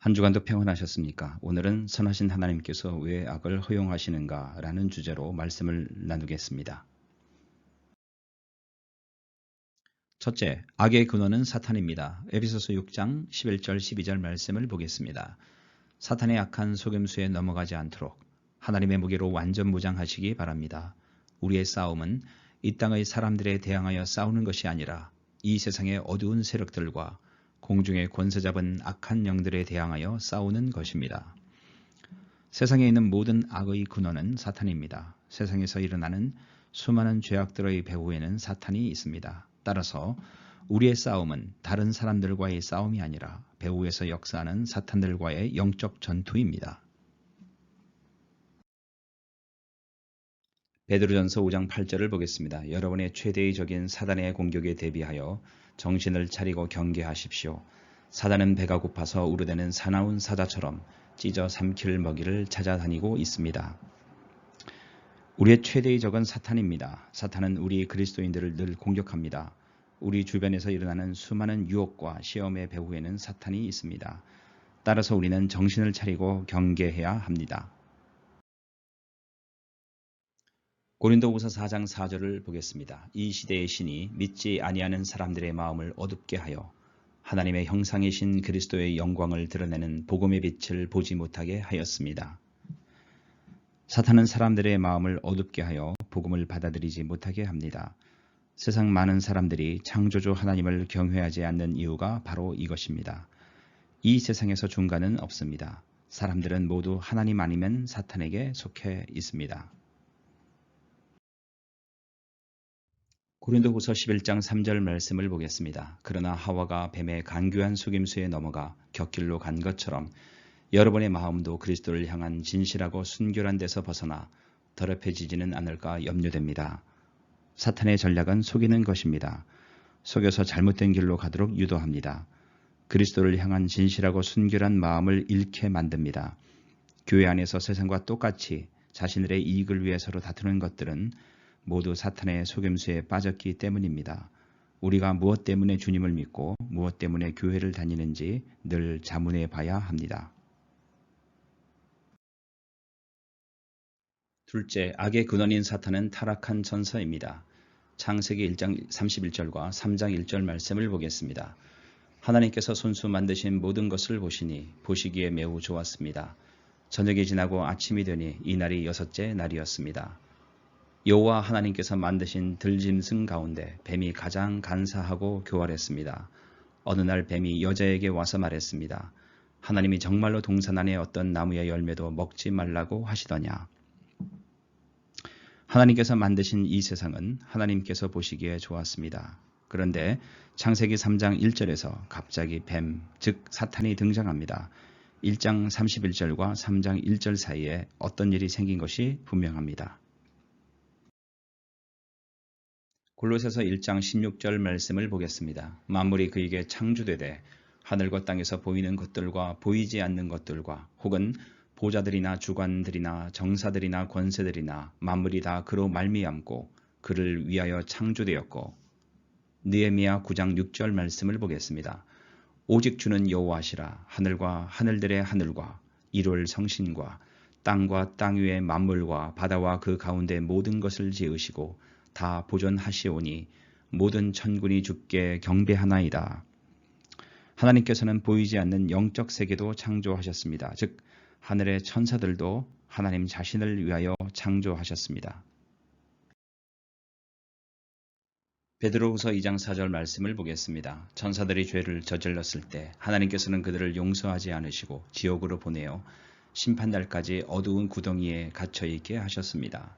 한 주간도 평안하셨습니까? 오늘은 선하신 하나님께서 왜 악을 허용하시는가 라는 주제로 말씀을 나누겠습니다. 첫째, 악의 근원은 사탄입니다. 에베소서 6장 11절 12절 말씀을 보겠습니다. 사탄의 악한 속임수에 넘어가지 않도록 하나님의 무기로 완전 무장하시기 바랍니다. 우리의 싸움은 이 땅의 사람들에 대항하여 싸우는 것이 아니라 이 세상의 어두운 세력들과 공중의 권세 잡은 악한 영들에 대항하여 싸우는 것입니다. 세상에 있는 모든 악의 근원은 사탄입니다. 세상에서 일어나는 수많은 죄악들의 배후에는 사탄이 있습니다. 따라서 우리의 싸움은 다른 사람들과의 싸움이 아니라 배후에서 역사하는 사탄들과의 영적 전투입니다. 베드로전서 5장 8절을 보겠습니다. 여러분의 최대의 적인 사단의 공격에 대비하여 정신을 차리고 경계하십시오. 사단은 배가 고파서 우르대는 사나운 사자처럼 찢어 삼킬 먹이를 찾아다니고 있습니다. 우리의 최대의 적은 사탄입니다. 사탄은 우리 그리스도인들을 늘 공격합니다. 우리 주변에서 일어나는 수많은 유혹과 시험의 배후에는 사탄이 있습니다. 따라서 우리는 정신을 차리고 경계해야 합니다. 고린도후서 4장 4절을 보겠습니다. 이 시대의 신이 믿지 아니하는 사람들의 마음을 어둡게 하여 하나님의 형상이신 그리스도의 영광을 드러내는 복음의 빛을 보지 못하게 하였습니다. 사탄은 사람들의 마음을 어둡게 하여 복음을 받아들이지 못하게 합니다. 세상 많은 사람들이 창조주 하나님을 경외하지 않는 이유가 바로 이것입니다. 이 세상에서 중간은 없습니다. 사람들은 모두 하나님 아니면 사탄에게 속해 있습니다. 고린도후서 11장 3절 말씀을 보겠습니다. 그러나 하와가 뱀의 간교한 속임수에 넘어가 곁길로 간 것처럼 여러분의 마음도 그리스도를 향한 진실하고 순결한 데서 벗어나 더럽혀지지는 않을까 염려됩니다. 사탄의 전략은 속이는 것입니다. 속여서 잘못된 길로 가도록 유도합니다. 그리스도를 향한 진실하고 순결한 마음을 잃게 만듭니다. 교회 안에서 세상과 똑같이 자신들의 이익을 위해 서로 다투는 것들은 모두 사탄의 속임수에 빠졌기 때문입니다. 우리가 무엇 때문에 주님을 믿고 무엇 때문에 교회를 다니는지 늘 자문해 봐야 합니다. 둘째, 악의 근원인 사탄은 타락한 천사입니다. 창세기 1장 31절과 3장 1절 말씀을 보겠습니다. 하나님께서 손수 만드신 모든 것을 보시니 보시기에 매우 좋았습니다. 저녁이 지나고 아침이 되니 이날이 여섯째 날이었습니다. 여호와 하나님께서 만드신 들짐승 가운데 뱀이 가장 간사하고 교활했습니다. 어느 날 뱀이 여자에게 와서 말했습니다. 하나님이 정말로 동산 안에 어떤 나무의 열매도 먹지 말라고 하시더냐. 하나님께서 만드신 이 세상은 하나님께서 보시기에 좋았습니다. 그런데 창세기 3장 1절에서 갑자기 뱀, 즉 사탄이 등장합니다. 1장 31절과 3장 1절 사이에 어떤 일이 생긴 것이 분명합니다. 골로새서 1장 16절 말씀을 보겠습니다. 만물이 그에게 창조되되 하늘과 땅에서 보이는 것들과 보이지 않는 것들과 혹은 보좌들이나 주관들이나 정사들이나 권세들이나 만물이 다 그로 말미암고 그를 위하여 창조되었고. 느헤미야 9장 6절 말씀을 보겠습니다. 오직 주는 여호와시라. 하늘과 하늘들의 하늘과 이룰 성신과 땅과 땅 위의 만물과 바다와 그 가운데 모든 것을 지으시고 다 보존하시오니 모든 천군이 주께 경배하나이다. 하나님께서는 보이지 않는 영적 세계도 창조하셨습니다. 즉 하늘의 천사들도 하나님 자신을 위하여 창조하셨습니다. 베드로후서 2장 4절 말씀을 보겠습니다. 천사들이 죄를 저질렀을 때 하나님께서는 그들을 용서하지 않으시고 지옥으로 보내어 심판날까지 어두운 구덩이에 갇혀있게 하셨습니다.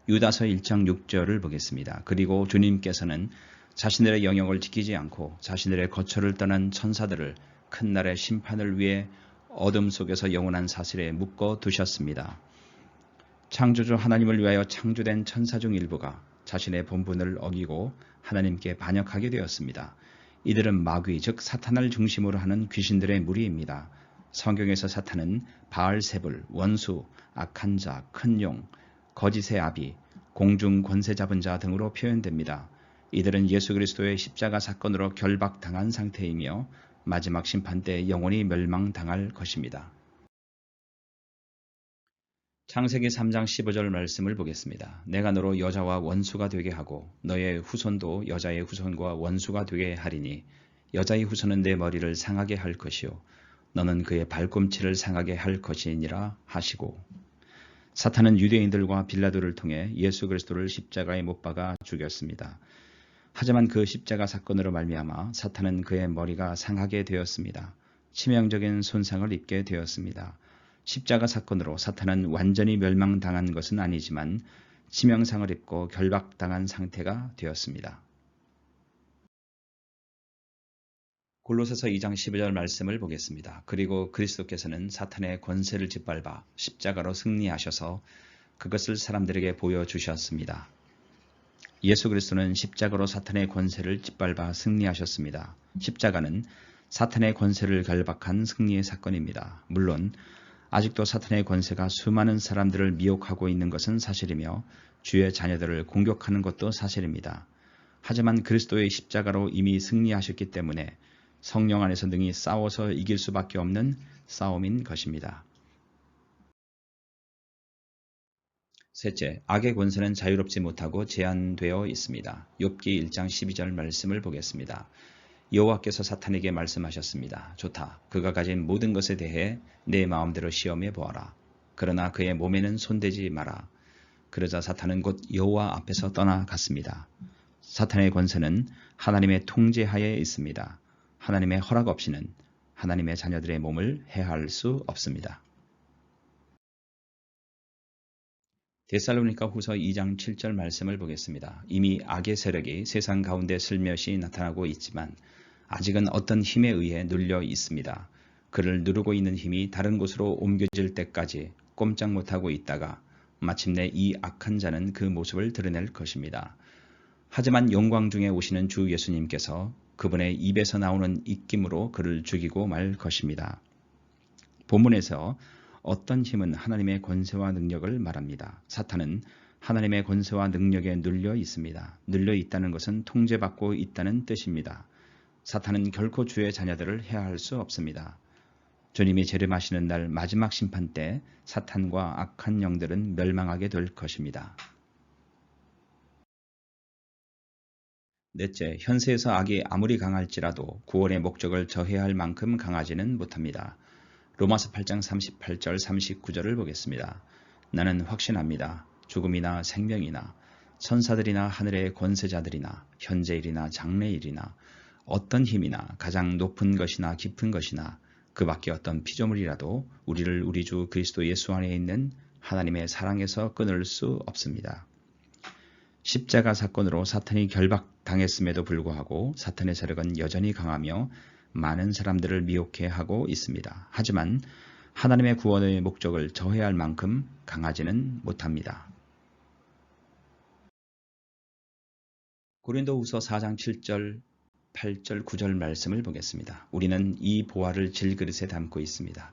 유다서 1장 6절을 보겠습니다. 그리고 주님께서는 자신들의 영역을 지키지 않고 자신들의 거처를 떠난 천사들을 큰 날의 심판을 위해 어둠 속에서 영원한 사슬에 묶어 두셨습니다. 창조주 하나님을 위하여 창조된 천사 중 일부가 자신의 본분을 어기고 하나님께 반역하게 되었습니다. 이들은 마귀 즉 사탄을 중심으로 하는 귀신들의 무리입니다. 성경에서 사탄은 바알세불, 원수, 악한 자, 큰 용, 거짓의 아비, 공중 권세 잡은 자 등으로 표현됩니다. 이들은 예수 그리스도의 십자가 사건으로 결박당한 상태이며 마지막 심판 때 영원히 멸망당할 것입니다. 창세기 3장 15절 말씀을 보겠습니다. 내가 너로 여자와 원수가 되게 하고 너의 후손도 여자의 후손과 원수가 되게 하리니 여자의 후손은 내 머리를 상하게 할 것이요 너는 그의 발꿈치를 상하게 할 것이니라 하시고, 사탄은 유대인들과 빌라도를 통해 예수 그리스도를 십자가에 못 박아 죽였습니다. 하지만 그 십자가 사건으로 말미암아 사탄은 그의 머리가 상하게 되었습니다. 치명적인 손상을 입게 되었습니다. 십자가 사건으로 사탄은 완전히 멸망당한 것은 아니지만 치명상을 입고 결박당한 상태가 되었습니다. 골로새서 2장 12절 말씀을 보겠습니다. 그리고 그리스도께서는 사탄의 권세를 짓밟아 십자가로 승리하셔서 그것을 사람들에게 보여주셨습니다. 예수 그리스도는 십자가로 사탄의 권세를 짓밟아 승리하셨습니다. 십자가는 사탄의 권세를 결박한 승리의 사건입니다. 물론 아직도 사탄의 권세가 수많은 사람들을 미혹하고 있는 것은 사실이며 주의 자녀들을 공격하는 것도 사실입니다. 하지만 그리스도의 십자가로 이미 승리하셨기 때문에 성령 안에서 능히 싸워서 이길 수밖에 없는 싸움인 것입니다. 셋째, 악의 권세는 자유롭지 못하고 제한되어 있습니다. 욥기 1장 12절 말씀을 보겠습니다. 여호와께서 사탄에게 말씀하셨습니다. 좋다. 그가 가진 모든 것에 대해 내 마음대로 시험해 보아라. 그러나 그의 몸에는 손대지 마라. 그러자 사탄은 곧 여호와 앞에서 떠나갔습니다. 사탄의 권세는 하나님의 통제하에 있습니다. 하나님의 허락 없이는 하나님의 자녀들의 몸을 해할 수 없습니다. 데살로니가 후서 2장 7절 말씀을 보겠습니다. 이미 악의 세력이 세상 가운데 슬며시 나타나고 있지만 아직은 어떤 힘에 의해 눌려 있습니다. 그를 누르고 있는 힘이 다른 곳으로 옮겨질 때까지 꼼짝 못하고 있다가 마침내 이 악한 자는 그 모습을 드러낼 것입니다. 하지만 영광 중에 오시는 주 예수님께서 그분의 입에서 나오는 입김으로 그를 죽이고 말 것입니다. 본문에서 어떤 힘은 하나님의 권세와 능력을 말합니다. 사탄은 하나님의 권세와 능력에 눌려 있습니다. 눌려 있다는 것은 통제받고 있다는 뜻입니다. 사탄은 결코 주의 자녀들을 해할 수 없습니다. 주님이 재림하시는 날 마지막 심판 때 사탄과 악한 영들은 멸망하게 될 것입니다. 넷째, 현세에서 악이 아무리 강할지라도 구원의 목적을 저해할 만큼 강하지는 못합니다. 로마서 8장 38절 39절을 보겠습니다. 나는 확신합니다. 죽음이나 생명이나 천사들이나 하늘의 권세자들이나 현재일이나 장래일이나 어떤 힘이나 가장 높은 것이나 깊은 것이나 그 밖에 어떤 피조물이라도 우리를 우리 주 그리스도 예수 안에 있는 하나님의 사랑에서 끊을 수 없습니다. 십자가 사건으로 사탄이 결박당했음에도 불구하고 사탄의 세력은 여전히 강하며 많은 사람들을 미혹해 하고 있습니다. 하지만 하나님의 구원의 목적을 저해할 만큼 강하지는 못합니다. 고린도후서 4장 7절, 8절, 9절 말씀을 보겠습니다. 우리는 이 보화를 질그릇에 담고 있습니다.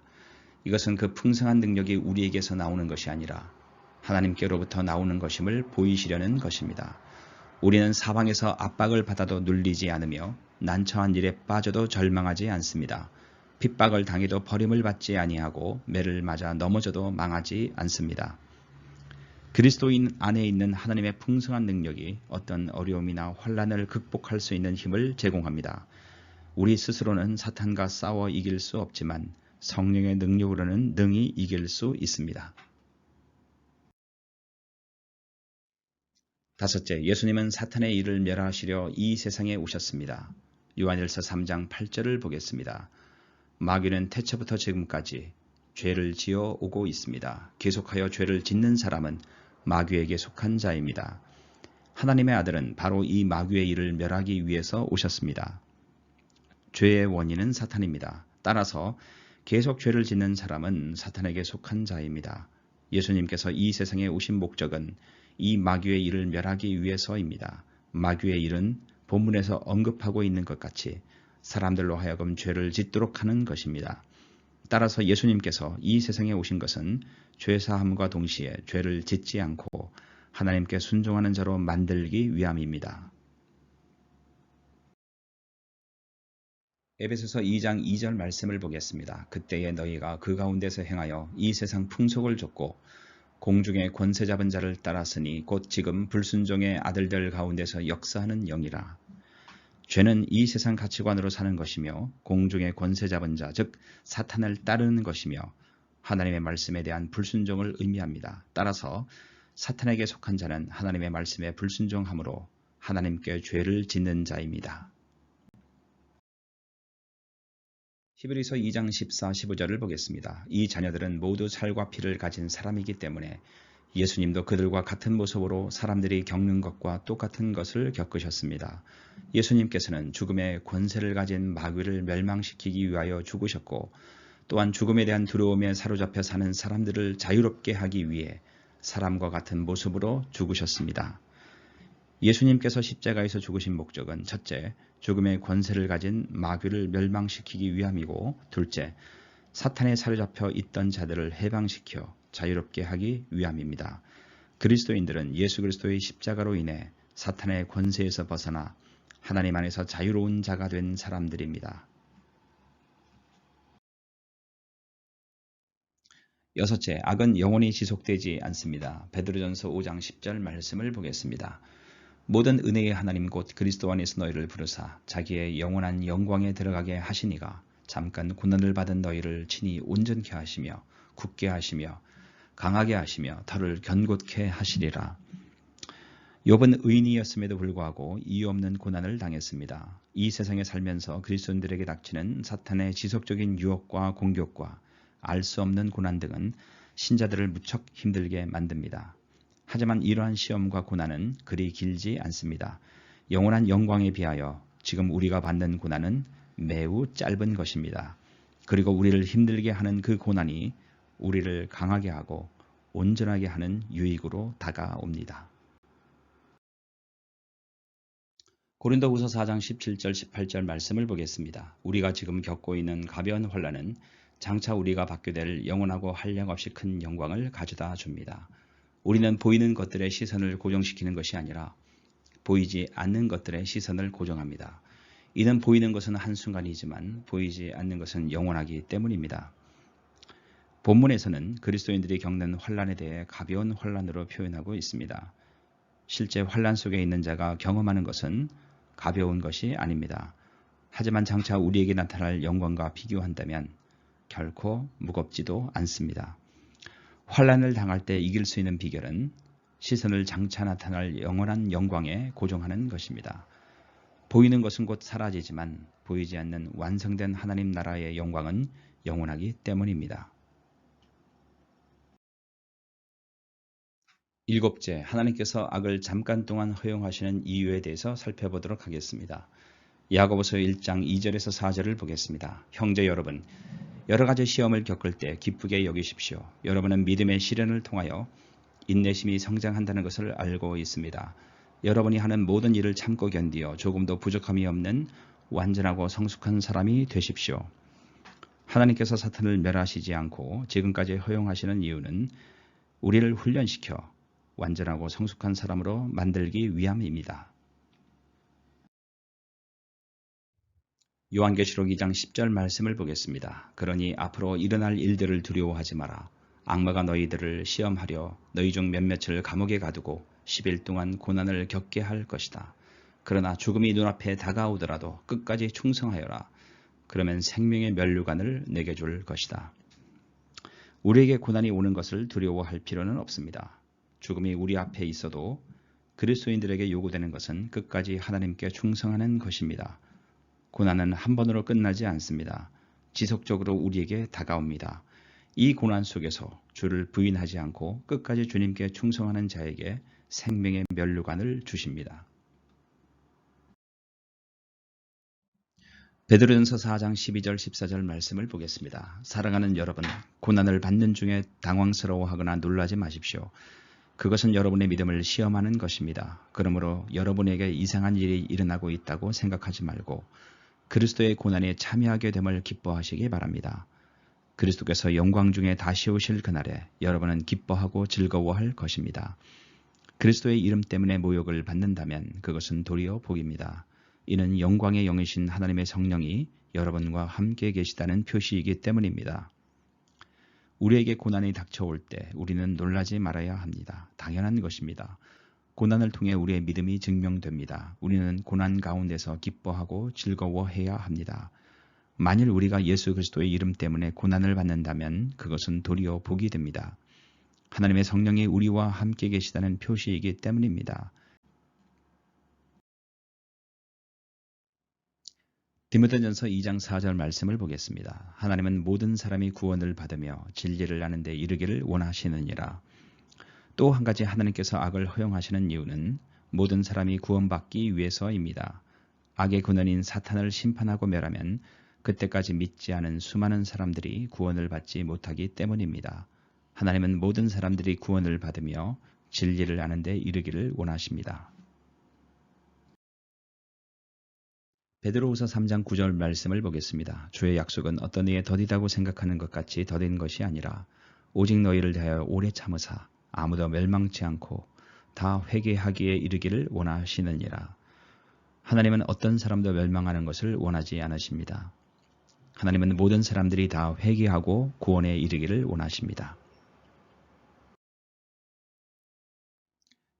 이것은 그 풍성한 능력이 우리에게서 나오는 것이 아니라 하나님께로부터 나오는 것임을 보이시려는 것입니다. 우리는 사방에서 압박을 받아도 눌리지 않으며 난처한 일에 빠져도 절망하지 않습니다. 핍박을 당해도 버림을 받지 아니하고 매를 맞아 넘어져도 망하지 않습니다. 그리스도인 안에 있는 하나님의 풍성한 능력이 어떤 어려움이나 환난을 극복할 수 있는 힘을 제공합니다. 우리 스스로는 사탄과 싸워 이길 수 없지만 성령의 능력으로는 능히 이길 수 있습니다. 다섯째, 예수님은 사탄의 일을 멸하시려 이 세상에 오셨습니다. 요한일서 3장 8절을 보겠습니다. 마귀는 태초부터 지금까지 죄를 지어 오고 있습니다. 계속하여 죄를 짓는 사람은 마귀에게 속한 자입니다. 하나님의 아들은 바로 이 마귀의 일을 멸하기 위해서 오셨습니다. 죄의 원인은 사탄입니다. 따라서 계속 죄를 짓는 사람은 사탄에게 속한 자입니다. 예수님께서 이 세상에 오신 목적은 이 마귀의 일을 멸하기 위해서입니다. 마귀의 일은 본문에서 언급하고 있는 것 같이 사람들로 하여금 죄를 짓도록 하는 것입니다. 따라서 예수님께서 이 세상에 오신 것은 죄사함과 동시에 죄를 짓지 않고 하나님께 순종하는 자로 만들기 위함입니다. 에베소서 2장 2절 말씀을 보겠습니다. 그때에 너희가 그 가운데서 행하여 이 세상 풍속을 좇고 공중의 권세 잡은 자를 따랐으니 곧 지금 불순종의 아들들 가운데서 역사하는 영이라. 죄는 이 세상 가치관으로 사는 것이며 공중의 권세 잡은 자, 즉 사탄을 따르는 것이며 하나님의 말씀에 대한 불순종을 의미합니다. 따라서 사탄에게 속한 자는 하나님의 말씀에 불순종함으로 하나님께 죄를 짓는 자입니다. 히브리서 2장 14, 15절을 보겠습니다. 이 자녀들은 모두 살과 피를 가진 사람이기 때문에 예수님도 그들과 같은 모습으로 사람들이 겪는 것과 똑같은 것을 겪으셨습니다. 예수님께서는 죽음의 권세를 가진 마귀를 멸망시키기 위하여 죽으셨고 또한 죽음에 대한 두려움에 사로잡혀 사는 사람들을 자유롭게 하기 위해 사람과 같은 모습으로 죽으셨습니다. 예수님께서 십자가에서 죽으신 목적은 첫째, 죽음의 권세를 가진 마귀를 멸망시키기 위함이고 둘째, 사탄에 사로잡혀 있던 자들을 해방시켜 자유롭게 하기 위함입니다. 그리스도인들은 예수 그리스도의 십자가로 인해 사탄의 권세에서 벗어나 하나님 안에서 자유로운 자가 된 사람들입니다. 여섯째, 악은 영원히 지속되지 않습니다. 베드로전서 5장 10절 말씀을 보겠습니다. 모든 은혜의 하나님 곧 그리스도 안에서 너희를 부르사 자기의 영원한 영광에 들어가게 하시니가 잠깐 고난을 받은 너희를 친히 온전케 하시며 굳게 하시며 강하게 하시며 털을 견고케 하시리라. 욥은 의인이었음에도 불구하고 이유 없는 고난을 당했습니다. 이 세상에 살면서 그리스도인들에게 닥치는 사탄의 지속적인 유혹과 공격과 알 수 없는 고난 등은 신자들을 무척 힘들게 만듭니다. 하지만 이러한 시험과 고난은 그리 길지 않습니다. 영원한 영광에 비하여 지금 우리가 받는 고난은 매우 짧은 것입니다. 그리고 우리를 힘들게 하는 그 고난이 우리를 강하게 하고 온전하게 하는 유익으로 다가옵니다. 고린도후서 4장 17절 18절 말씀을 보겠습니다. 우리가 지금 겪고 있는 가벼운 환난은 장차 우리가 받게 될 영원하고 한량없이 큰 영광을 가져다 줍니다. 우리는 보이는 것들의 시선을 고정시키는 것이 아니라 보이지 않는 것들의 시선을 고정합니다. 이는 보이는 것은 한순간이지만 보이지 않는 것은 영원하기 때문입니다. 본문에서는 그리스도인들이 겪는 환난에 대해 가벼운 환난으로 표현하고 있습니다. 실제 환난 속에 있는 자가 경험하는 것은 가벼운 것이 아닙니다. 하지만 장차 우리에게 나타날 영광과 비교한다면 결코 무겁지도 않습니다. 환난을 당할 때 이길 수 있는 비결은 시선을 장차 나타날 영원한 영광에 고정하는 것입니다. 보이는 것은 곧 사라지지만 보이지 않는 완성된 하나님 나라의 영광은 영원하기 때문입니다. 일곱째, 하나님께서 악을 잠깐 동안 허용하시는 이유에 대해서 살펴보도록 하겠습니다. 야고보서 1장 2절에서 4절을 보겠습니다. 형제 여러분, 여러 가지 시험을 겪을 때 기쁘게 여기십시오. 여러분은 믿음의 시련을 통하여 인내심이 성장한다는 것을 알고 있습니다. 여러분이 하는 모든 일을 참고 견디어 조금도 부족함이 없는 완전하고 성숙한 사람이 되십시오. 하나님께서 사탄을 멸하시지 않고 지금까지 허용하시는 이유는 우리를 훈련시켜 완전하고 성숙한 사람으로 만들기 위함입니다. 요한계시록 2장 10절 말씀을 보겠습니다. 그러니 앞으로 일어날 일들을 두려워하지 마라. 악마가 너희들을 시험하려 너희 중 몇몇을 감옥에 가두고 10일 동안 고난을 겪게 할 것이다. 그러나 죽음이 눈앞에 다가오더라도 끝까지 충성하여라. 그러면 생명의 면류관을 내게 줄 것이다. 우리에게 고난이 오는 것을 두려워할 필요는 없습니다. 죽음이 우리 앞에 있어도 그리스도인들에게 요구되는 것은 끝까지 하나님께 충성하는 것입니다. 고난은 한 번으로 끝나지 않습니다. 지속적으로 우리에게 다가옵니다. 이 고난 속에서 주를 부인하지 않고 끝까지 주님께 충성하는 자에게 생명의 면류관을 주십니다. 베드로전서 4장 12절 14절 말씀을 보겠습니다. 사랑하는 여러분, 고난을 받는 중에 당황스러워하거나 놀라지 마십시오. 그것은 여러분의 믿음을 시험하는 것입니다. 그러므로 여러분에게 이상한 일이 일어나고 있다고 생각하지 말고 그리스도의 고난에 참여하게 됨을 기뻐하시기 바랍니다. 그리스도께서 영광 중에 다시 오실 그날에 여러분은 기뻐하고 즐거워할 것입니다. 그리스도의 이름 때문에 모욕을 받는다면 그것은 도리어 복입니다. 이는 영광의 영이신 하나님의 성령이 여러분과 함께 계시다는 표시이기 때문입니다. 우리에게 고난이 닥쳐올 때 우리는 놀라지 말아야 합니다. 당연한 것입니다. 고난을 통해 우리의 믿음이 증명됩니다. 우리는 고난 가운데서 기뻐하고 즐거워해야 합니다. 만일 우리가 예수 그리스도의 이름 때문에 고난을 받는다면 그것은 도리어 복이 됩니다. 하나님의 성령이 우리와 함께 계시다는 표시이기 때문입니다. 디모데전서 2장 4절 말씀을 보겠습니다. 하나님은 모든 사람이 구원을 받으며 진리를 아는 데 이르기를 원하시느니라. 또 한 가지 하나님께서 악을 허용하시는 이유는 모든 사람이 구원받기 위해서입니다. 악의 근원인 사탄을 심판하고 멸하면 그때까지 믿지 않은 수많은 사람들이 구원을 받지 못하기 때문입니다. 하나님은 모든 사람들이 구원을 받으며 진리를 아는 데 이르기를 원하십니다. 베드로후서 3장 9절 말씀을 보겠습니다. 주의 약속은 어떤 이에 더디다고 생각하는 것 같이 더딘 것이 아니라 오직 너희를 대하여 오래 참으사 아무도 멸망치 않고 다 회개하기에 이르기를 원하시느니라. 하나님은 어떤 사람도 멸망하는 것을 원하지 않으십니다. 하나님은 모든 사람들이 다 회개하고 구원에 이르기를 원하십니다.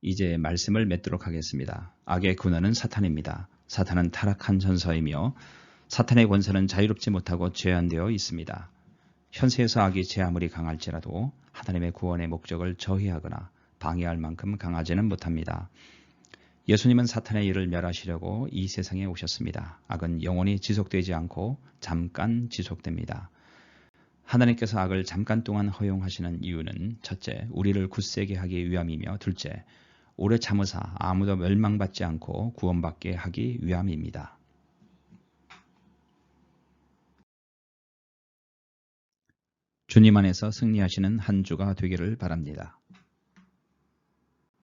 이제 말씀을 맺도록 하겠습니다. 악의 근원은 사탄입니다. 사탄은 타락한 전서이며 사탄의 권세는 자유롭지 못하고 제한되어 있습니다. 현세에서 악이 제 아무리 강할지라도 하나님의 구원의 목적을 저해하거나 방해할 만큼 강하지는 못합니다. 예수님은 사탄의 일을 멸하시려고 이 세상에 오셨습니다. 악은 영원히 지속되지 않고 잠깐 지속됩니다. 하나님께서 악을 잠깐 동안 허용하시는 이유는 첫째, 우리를 굳세게 하기 위함이며 둘째, 오래 참으사 아무도 멸망받지 않고 구원받게 하기 위함입니다. 주님 안에서 승리하시는 한 주가 되기를 바랍니다.